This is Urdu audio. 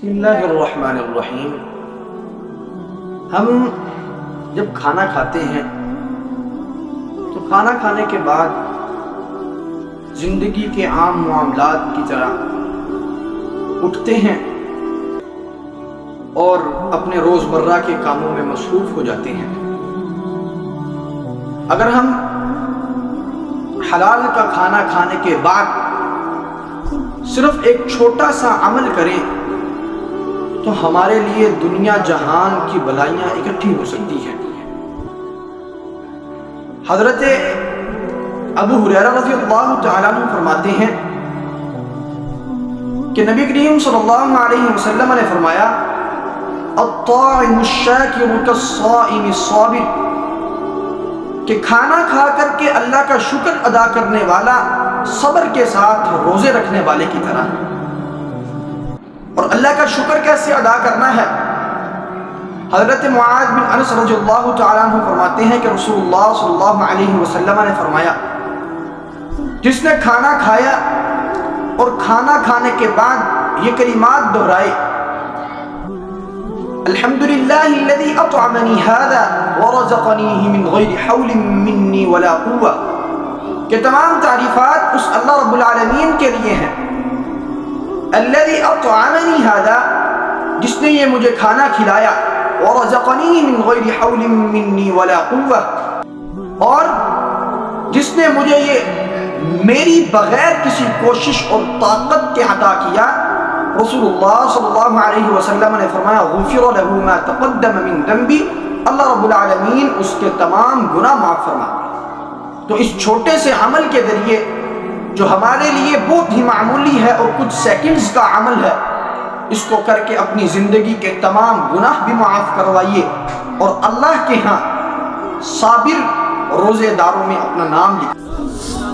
بسم اللہ الرحمن الرحیم۔ ہم جب کھانا کھاتے ہیں تو کھانا کھانے کے بعد زندگی کے عام معاملات کی طرح اٹھتے ہیں اور اپنے روزمرہ کے کاموں میں مصروف ہو جاتے ہیں۔ اگر ہم حلال کا کھانا کھانے کے بعد صرف ایک چھوٹا سا عمل کریں تو ہمارے لیے دنیا جہان کی بلائیاں اکٹھی ہو سکتی ہیں۔ حضرت ابو ہریرہ رضی اللہ تعالیٰ عنہ فرماتے ہیں کہ نبی کریم صلی اللہ علیہ وسلم نے فرمایا الطاعم الشاکر کالصائم الصابر، کہ کھانا کھا کر کے اللہ کا شکر ادا کرنے والا صبر کے ساتھ روزے رکھنے والے کی طرح۔ اور اللہ کا شکر کیسے ادا کرنا ہے؟ حضرت معاذ بن انس رضی اللہ تعالیٰ عنہ فرماتے ہیں کہ رسول اللہ صلی اللہ علیہ وسلم نے فرمایا جس نے کھانا کھایا اور کھانا کھانے کے بعد یہ کلمات دہرائے الحمدللہ الذی اطعمنی ھذا ورزقنیہ من غیر حول منی ولا قوہ، کہ تمام تعریفات اس اللہ رب العالمین کے لیے ہیں الذی اطعمنی ھذا، جس نے یہ مجھے کھانا کھلایا، ورزقنی من غیر حول منی ولا قوہ، اور جس نے مجھے یہ میری بغیر کسی کوشش اور طاقت کے عطا کیا۔ رسول اللہ صلی اللہ علیہ وسلم نے فرمایا غفر له ما تقدم من ذنبی، اللہ رب العالمین اس کے تمام گناہ معاف فرما دے۔ تو اس چھوٹے سے عمل کے ذریعے جو ہمارے لیے بہت ہی معمولی ہے اور کچھ سیکنڈز کا عمل ہے، اس کو کر کے اپنی زندگی کے تمام گناہ بھی معاف کروائیے اور اللہ کے ہاں صابر روزے داروں میں اپنا نام لکھیں۔